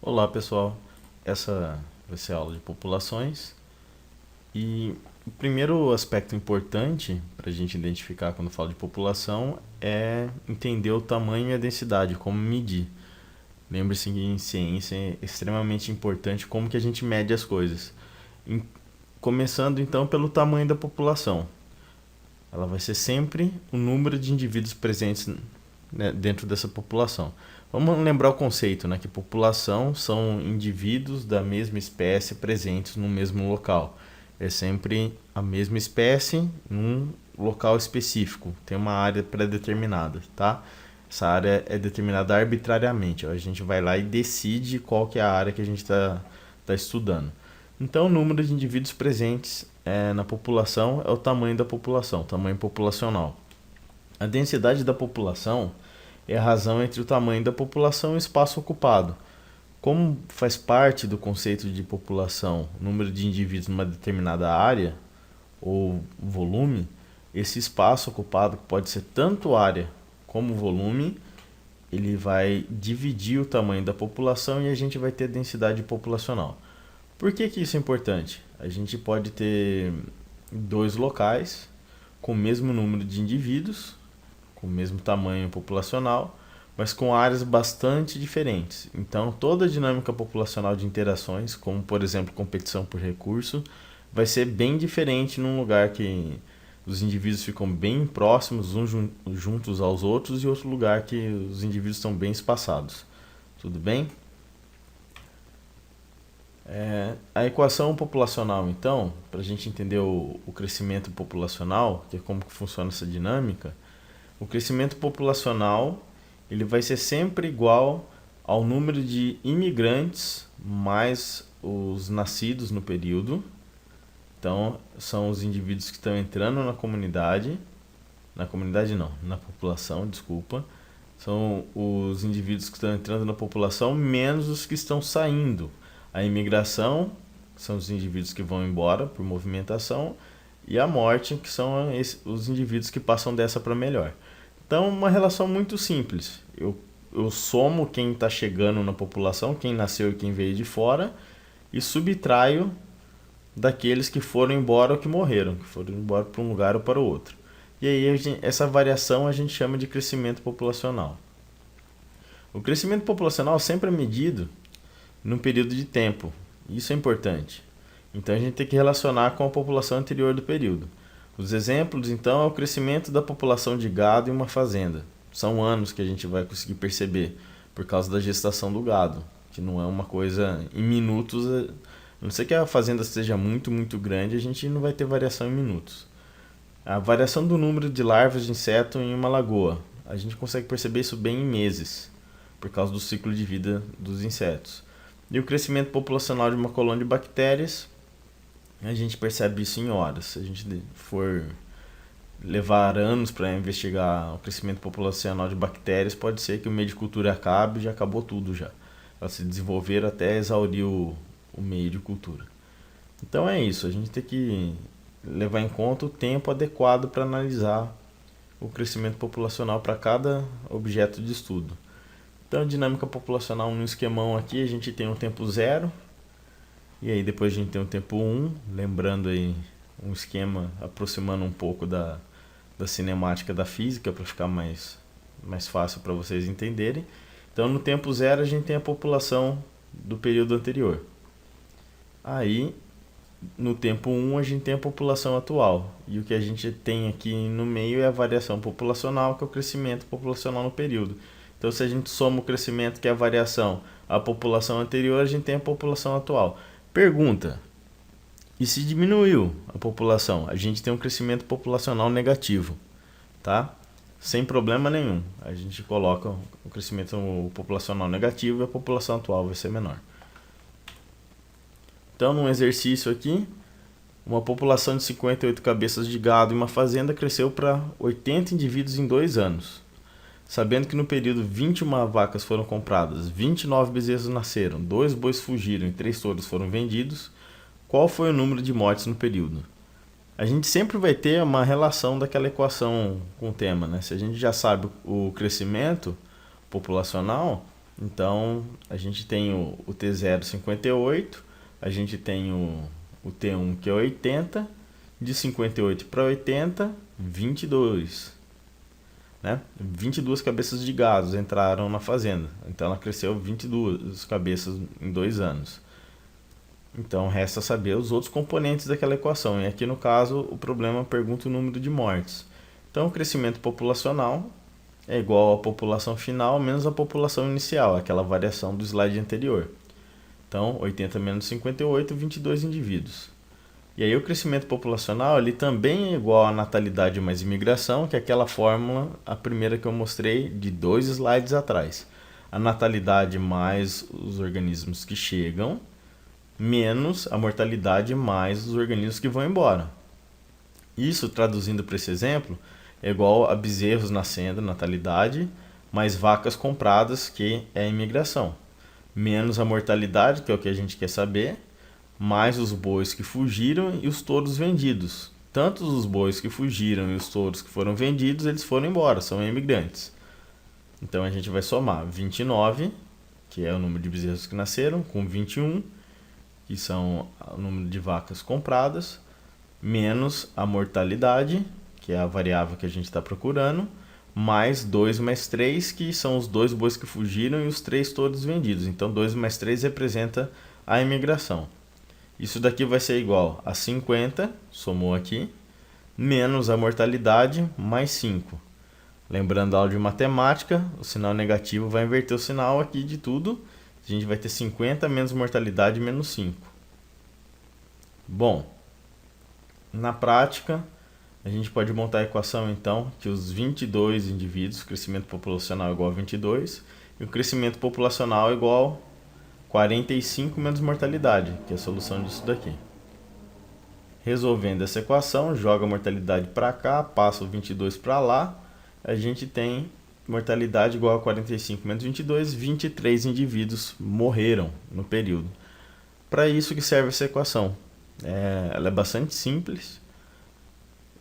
Olá pessoal, essa vai ser a aula de populações e o primeiro aspecto importante para a gente identificar quando fala de população é entender o tamanho e a densidade, como medir. Lembre-se que em ciência é extremamente importante como que a gente mede as coisas. Em- Começando então pelo tamanho da população. Ela vai ser sempre o número de indivíduos presentes, né, dentro dessa população. Vamos lembrar o conceito, né, que população são indivíduos da mesma espécie presentes no mesmo local. É sempre a mesma espécie num local específico, tem uma área pré-determinada, tá? Essa área é determinada arbitrariamente. A gente vai lá e decide qual que é a área que a gente está estudando. Então, o número de indivíduos presentes na população é o tamanho da população, tamanho populacional. A densidade da população é a razão entre o tamanho da população e o espaço ocupado. Como faz parte do conceito de população, número de indivíduos numa determinada área ou volume, esse espaço ocupado, que pode ser tanto área como volume, ele vai dividir o tamanho da população e a gente vai ter densidade populacional. Por que isso é importante? A gente pode ter dois locais com o mesmo número de indivíduos, com o mesmo tamanho populacional, mas com áreas bastante diferentes. Então, toda a dinâmica populacional de interações, como por exemplo competição por recurso, vai ser bem diferente num lugar que os indivíduos ficam bem próximos uns juntos aos outros e outro lugar que os indivíduos estão bem espaçados. Tudo bem? A equação populacional, então, para a gente entender o crescimento populacional, que é como que funciona essa dinâmica, o crescimento populacional ele vai ser sempre igual ao número de imigrantes mais os nascidos no período. Então, são os indivíduos que estão entrando na comunidade não, na população, desculpa. São os indivíduos que estão entrando na população menos os que estão saindo. A imigração são os indivíduos que vão embora por movimentação e a morte, que são os indivíduos que passam dessa para melhor. Então, uma relação muito simples. Eu somo quem está chegando na população, quem nasceu e quem veio de fora, e subtraio daqueles que foram embora ou que morreram, que foram embora para um lugar ou para o outro. E aí, essa variação a gente chama de crescimento populacional. O crescimento populacional sempre é medido num período de tempo. Isso é importante. Então a gente tem que relacionar com a população anterior do período. Os exemplos, então, é o crescimento da população de gado em uma fazenda. São anos que a gente vai conseguir perceber por causa da gestação do gado, que não é uma coisa em minutos. A não ser que a fazenda seja muito, muito grande, a gente não vai ter variação em minutos. A variação do número de larvas de inseto em uma lagoa. A gente consegue perceber isso bem em meses, por causa do ciclo de vida dos insetos. E o crescimento populacional de uma colônia de bactérias, a gente percebe isso em horas. Se a gente for levar anos para investigar o crescimento populacional de bactérias, pode ser que o meio de cultura acabe e já acabou tudo já. Elas se desenvolveram até exaurir o meio de cultura. Então é isso, a gente tem que levar em conta o tempo adequado para analisar o crescimento populacional para cada objeto de estudo. Então, a dinâmica populacional no esquemão aqui, a gente tem o tempo zero, e aí depois a gente tem o tempo 1, lembrando aí um esquema aproximando um pouco da cinemática da física para ficar mais fácil para vocês entenderem. Então, no tempo zero, a gente tem a população do período anterior. Aí, no tempo 1, a gente tem a população atual. E o que a gente tem aqui no meio é a variação populacional, que é o crescimento populacional no período. Então, se a gente soma o crescimento, que é a variação, à população anterior, a gente tem a população atual. Pergunta: e se diminuiu a população? A gente tem um crescimento populacional negativo, tá? Sem problema nenhum. A gente coloca o crescimento populacional negativo e a população atual vai ser menor. Então, num exercício aqui, uma população de 58 cabeças de gado em uma fazenda cresceu para 80 indivíduos em 2 anos. Sabendo que no período 21 vacas foram compradas, 29 bezerros nasceram, 2 bois fugiram e 3 touros foram vendidos, qual foi o número de mortes no período? A gente sempre vai ter uma relação daquela equação com o tema, né? Se a gente já sabe o crescimento populacional, Então, a gente tem o T0 58, a gente tem o T1 que é 80, de 58 para 80, 22. Né? 22 cabeças de gado entraram na fazenda. Então ela cresceu 22 cabeças em 2 anos. Então resta saber os outros componentes daquela equação. E aqui no caso o problema pergunta o número de mortes. Então o crescimento populacional é igual à população final menos a população inicial, aquela variação do slide anterior. Então 80 menos 58, 22 indivíduos. E aí o crescimento populacional ele também é igual a natalidade mais imigração, que é aquela fórmula, a primeira que eu mostrei de 2 slides atrás. A natalidade mais os organismos que chegam, menos a mortalidade mais os organismos que vão embora. Isso, traduzindo para esse exemplo, é igual a bezerros nascendo, natalidade, mais vacas compradas, que é a imigração. Menos a mortalidade, que é o que a gente quer saber, mais os bois que fugiram e os touros vendidos. Tanto os bois que fugiram e os touros que foram vendidos, eles foram embora, são imigrantes. Então a gente vai somar 29, que é o número de bezerros que nasceram, com 21, que são o número de vacas compradas, menos a mortalidade, que é a variável que a gente está procurando, mais 2 mais 3, que são os 2 bois que fugiram e os 3 touros vendidos. Então 2 mais 3 representa a imigração. Isso daqui vai ser igual a 50, somou aqui, menos a mortalidade, mais 5. Lembrando a aula de matemática, o sinal negativo vai inverter o sinal aqui de tudo. A gente vai ter 50 menos mortalidade menos 5. Bom, na prática, a gente pode montar a equação então que os 22 indivíduos, o crescimento populacional é igual a 22, e o crescimento populacional é igual a 45 menos mortalidade, que é a solução disso daqui. Resolvendo essa equação, joga a mortalidade para cá, passa o 22 para lá, a gente tem mortalidade igual a 45 menos 22, 23 indivíduos morreram no período. Para isso que serve essa equação. Ela é bastante simples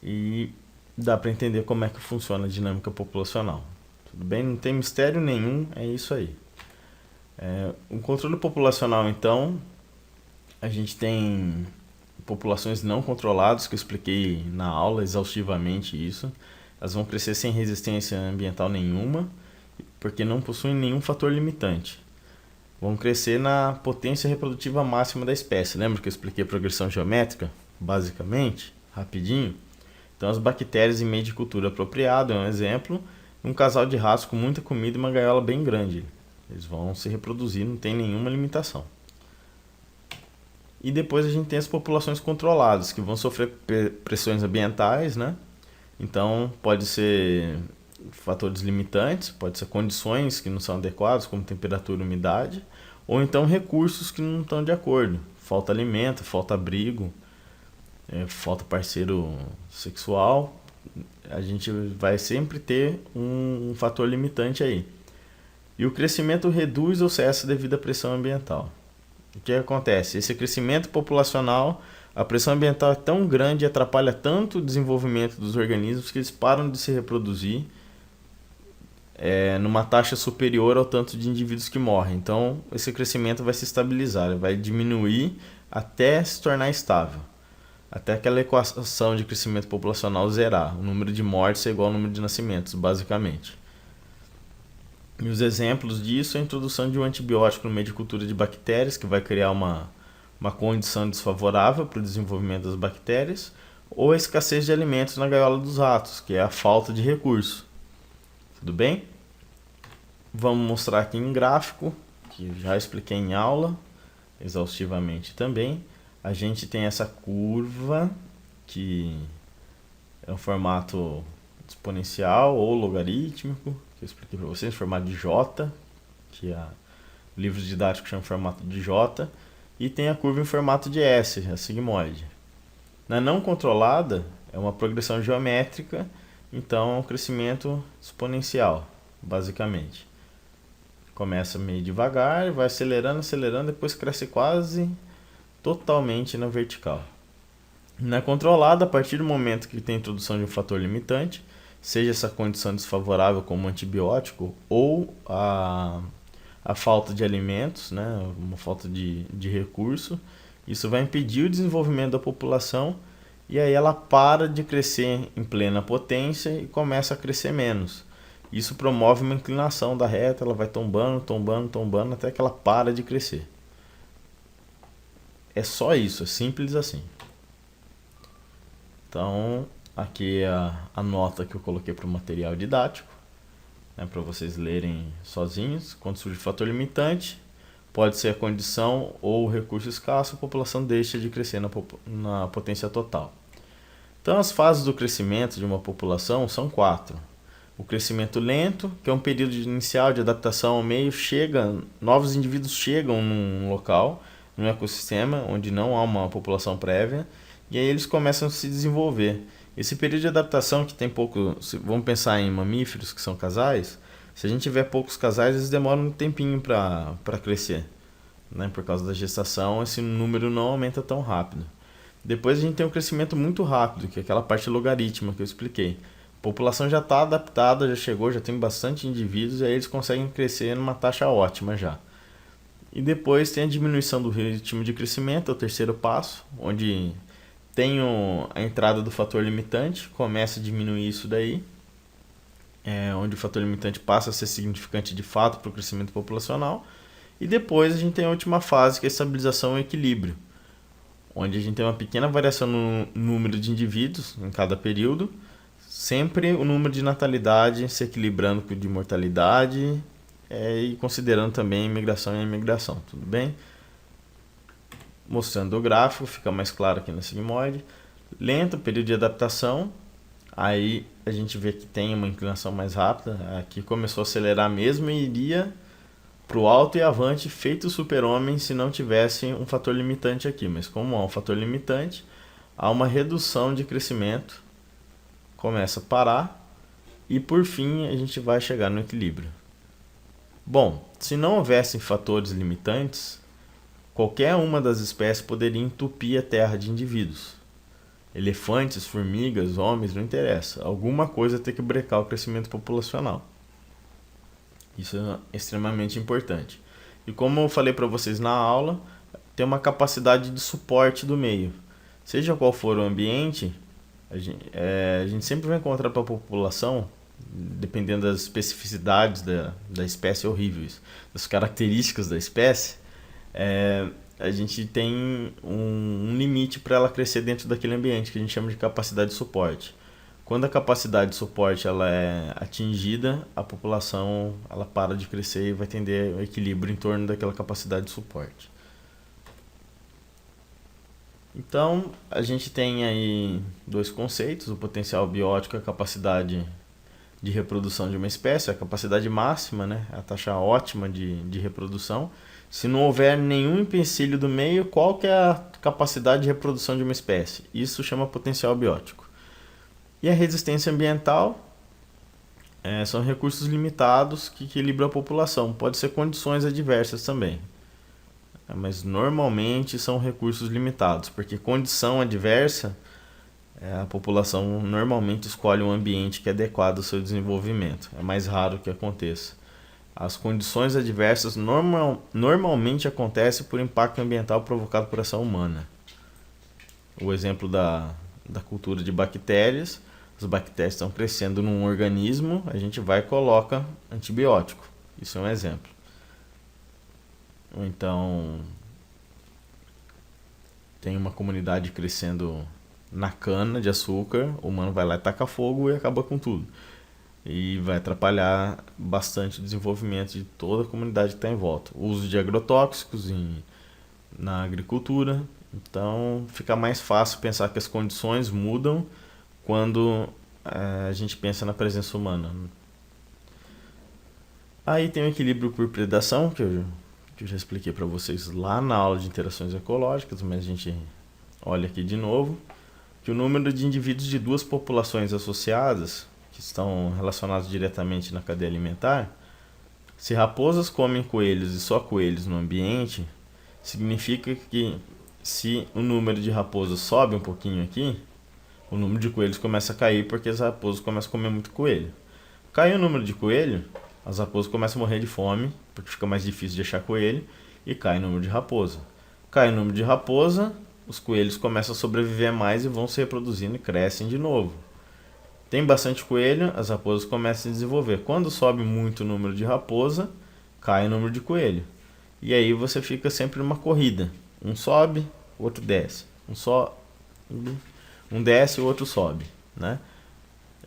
e dá para entender como é que funciona a dinâmica populacional. Tudo bem? Não tem mistério nenhum, é isso aí. O controle populacional, então, a gente tem populações não controladas, que eu expliquei na aula exaustivamente isso. Elas vão crescer sem resistência ambiental nenhuma, porque não possuem nenhum fator limitante. Vão crescer na potência reprodutiva máxima da espécie. Lembra que eu expliquei a progressão geométrica? Basicamente, rapidinho. Então, as bactérias em meio de cultura apropriado é um exemplo. Um casal de ratos com muita comida e uma gaiola bem grande. Eles vão se reproduzir, não tem nenhuma limitação. E depois a gente tem as populações controladas, que vão sofrer pressões ambientais, né? Então, pode ser fatores limitantes, pode ser condições que não são adequadas, como temperatura e umidade, ou então recursos que não estão de acordo. Falta alimento, falta abrigo, falta parceiro sexual. A gente vai sempre ter um fator limitante aí. E o crescimento reduz ou cessa devido à pressão ambiental. O que acontece? Esse crescimento populacional, a pressão ambiental é tão grande e atrapalha tanto o desenvolvimento dos organismos que eles param de se reproduzir numa taxa superior ao tanto de indivíduos que morrem. Então, esse crescimento vai se estabilizar, ele vai diminuir até se tornar estável. Até aquela equação de crescimento populacional zerar. O número de mortes é igual ao número de nascimentos, basicamente. E os exemplos disso é a introdução de um antibiótico no meio de cultura de bactérias, que vai criar uma condição desfavorável para o desenvolvimento das bactérias, ou a escassez de alimentos na gaiola dos ratos, que é a falta de recurso. Tudo bem? Vamos mostrar aqui em gráfico, que já expliquei em aula, exaustivamente também. A gente tem essa curva, que é um formato exponencial ou logarítmico, que eu expliquei para vocês, formato de J, que o livro didático chama formato de J, e tem a curva em formato de S, a sigmoide. Na não controlada, é uma progressão geométrica, então é um crescimento exponencial, basicamente. Começa meio devagar, vai acelerando, depois cresce quase totalmente na vertical. Na controlada, a partir do momento que tem a introdução de um fator limitante, seja essa condição desfavorável como antibiótico ou a a falta de alimentos, né, uma falta de recurso. Isso vai impedir o desenvolvimento da população e aí ela para de crescer em plena potência e começa a crescer menos. Isso promove uma inclinação da reta, ela vai tombando, tombando, tombando até que ela para de crescer. É só isso, é simples assim. Então, aqui é a nota que eu coloquei para o material didático, né, para vocês lerem sozinhos. Quando surge fator limitante, pode ser a condição ou o recurso escasso, a população deixa de crescer na potência total. Então, as fases do crescimento de uma população são 4. O crescimento lento, que é um período inicial de adaptação ao meio, novos indivíduos chegam num local, num ecossistema onde não há uma população prévia, e aí eles começam a se desenvolver. Esse período de adaptação que tem pouco, vamos pensar em mamíferos que são casais, se a gente tiver poucos casais, eles demoram um tempinho para crescer, né? Por causa da gestação, esse número não aumenta tão rápido. Depois a gente tem um crescimento muito rápido, que é aquela parte logarítmica que eu expliquei. A população já está adaptada, já chegou, já tem bastante indivíduos, e aí eles conseguem crescer numa taxa ótima já. E depois tem a diminuição do ritmo de crescimento, é o terceiro passo, onde tem a entrada do fator limitante, começa a diminuir isso daí, onde o fator limitante passa a ser significante de fato para o crescimento populacional. E depois a gente tem a última fase, que é a estabilização e equilíbrio, onde a gente tem uma pequena variação no número de indivíduos em cada período, sempre o número de natalidade se equilibrando com o de mortalidade, e considerando também a imigração e a imigração, tudo bem? Mostrando o gráfico, fica mais claro aqui na sigmoide. Lento, período de adaptação, aí a gente vê que tem uma inclinação mais rápida, aqui começou a acelerar mesmo e iria para o alto e avante, feito super-homem se não tivesse um fator limitante aqui, mas como há um fator limitante, há uma redução de crescimento, começa a parar e por fim a gente vai chegar no equilíbrio. Bom, se não houvessem fatores limitantes, qualquer uma das espécies poderia entupir a terra de indivíduos. Elefantes, formigas, homens, não interessa. Alguma coisa tem que brecar o crescimento populacional. Isso é extremamente importante. E como eu falei para vocês na aula, tem uma capacidade de suporte do meio. Seja qual for o ambiente, a gente sempre vai encontrar para a população, dependendo das especificidades da espécie, horríveis, das características da espécie, a gente tem um limite para ela crescer dentro daquele ambiente, que a gente chama de capacidade de suporte. Quando a capacidade de suporte ela é atingida, a população ela para de crescer e vai tender ao equilíbrio em torno daquela capacidade de suporte. Então, a gente tem aí dois conceitos, o potencial biótico e a capacidade de reprodução de uma espécie, a capacidade máxima, né, a taxa ótima de reprodução. Se não houver nenhum empecilho do meio, qual que é a capacidade de reprodução de uma espécie? Isso chama potencial biótico. E a resistência ambiental são recursos limitados que equilibram a população. Pode ser condições adversas também, mas normalmente são recursos limitados, porque condição adversa, a população normalmente escolhe um ambiente que é adequado ao seu desenvolvimento. É mais raro que aconteça. As condições adversas normalmente acontecem por impacto ambiental provocado por ação humana. O exemplo da cultura de bactérias, as bactérias estão crescendo num organismo, a gente vai e coloca antibiótico. Isso é um exemplo. Ou então, tem uma comunidade crescendo na cana de açúcar, o humano vai lá e taca fogo e acaba com tudo. E vai atrapalhar bastante o desenvolvimento de toda a comunidade que está em volta. O uso de agrotóxicos na agricultura. Então fica mais fácil pensar que as condições mudam quando a gente pensa na presença humana. Aí tem o equilíbrio por predação, que eu já expliquei para vocês lá na aula de interações ecológicas, mas a gente olha aqui de novo, que o número de indivíduos de duas populações associadas, que estão relacionados diretamente na cadeia alimentar, se raposas comem coelhos e só coelhos no ambiente, significa que se o número de raposas sobe um pouquinho aqui, o número de coelhos começa a cair porque as raposas começam a comer muito coelho. Cai o número de coelho, As raposas começam a morrer de fome, porque fica mais difícil de achar coelho, e cai o número de raposa. Cai o número de raposa, os coelhos começam a sobreviver mais e vão se reproduzindo e crescem de novo. Tem bastante coelho, as raposas começam a se desenvolver. Quando sobe muito o número de raposa, cai o número de coelho. E aí você fica sempre numa corrida. Um sobe, o outro desce. Um desce, o outro sobe, né?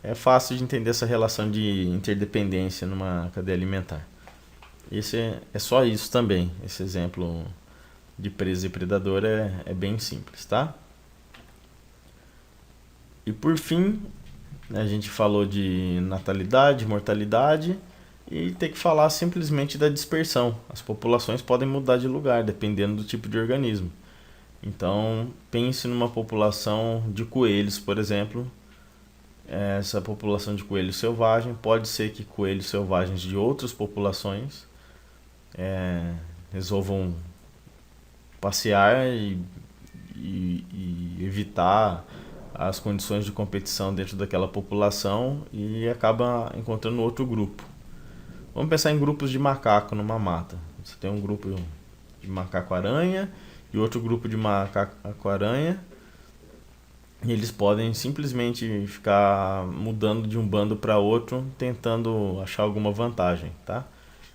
É fácil de entender essa relação de interdependência numa cadeia alimentar. Esse é só isso também. Esse exemplo de presa e predador é bem simples, tá? E por fim, a gente falou de natalidade, mortalidade e tem que falar simplesmente da dispersão. As populações podem mudar de lugar dependendo do tipo de organismo. Então, pense numa população de coelhos, por exemplo. Essa população de coelho selvagem, pode ser que coelhos selvagens de outras populações resolvam passear e evitar as condições de competição dentro daquela população e acaba encontrando outro grupo. Vamos pensar em grupos de macaco numa mata. Você tem um grupo de macaco-aranha e outro grupo de macaco-aranha, e eles podem simplesmente ficar mudando de um bando para outro, tentando achar alguma vantagem, tá?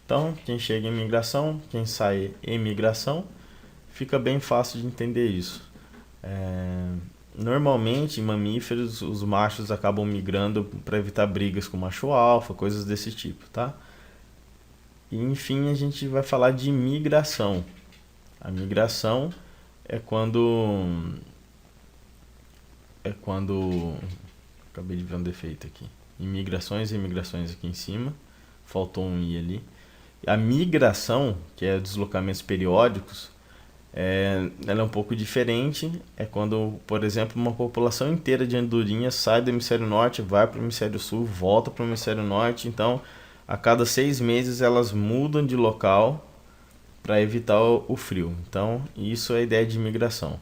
Então, quem chega em migração, quem sai em migração, fica bem fácil de entender isso. Normalmente, em mamíferos, os machos acabam migrando para evitar brigas com macho alfa, coisas desse tipo, tá? E, enfim, a gente vai falar de migração. A migração é quando acabei de ver um defeito aqui. Imigrações e imigrações aqui em cima. Faltou um i ali. A migração, que é deslocamentos periódicos, ela é um pouco diferente. É quando, por exemplo, uma população inteira de andorinhas sai do hemisfério norte, vai para o hemisfério sul, volta para o hemisfério norte. Então, a cada 6 meses elas mudam de local para evitar o frio. Então, isso é a ideia de migração.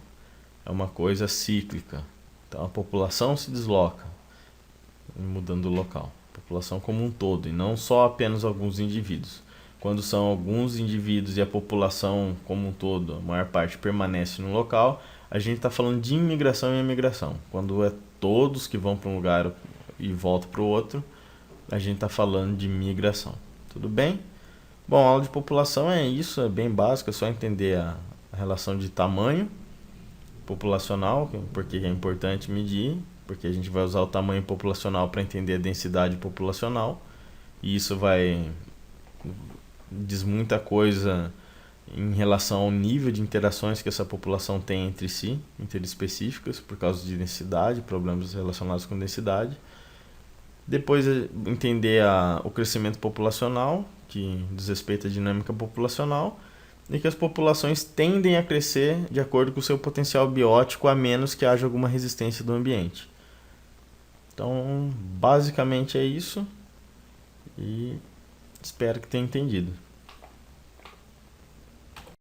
É uma coisa cíclica. Então, a população se desloca, mudando o local. A população como um todo, e não só apenas alguns indivíduos. Quando são alguns indivíduos e a população como um todo, a maior parte permanece no local, a gente está falando de imigração e emigração. Quando é todos que vão para um lugar e voltam para o outro, a gente está falando de migração. Tudo bem? Bom, a aula de população é isso, é bem básico, é só entender a relação de tamanho populacional, porque é importante medir, porque a gente vai usar o tamanho populacional para entender a densidade populacional, e isso diz muita coisa em relação ao nível de interações que essa população tem entre si, interespecíficas, por causa de densidade, problemas relacionados com densidade. Depois entender o crescimento populacional, que diz respeito à dinâmica populacional, e que as populações tendem a crescer de acordo com o seu potencial biótico, a menos que haja alguma resistência do ambiente. Então, basicamente é isso, e espero que tenha entendido.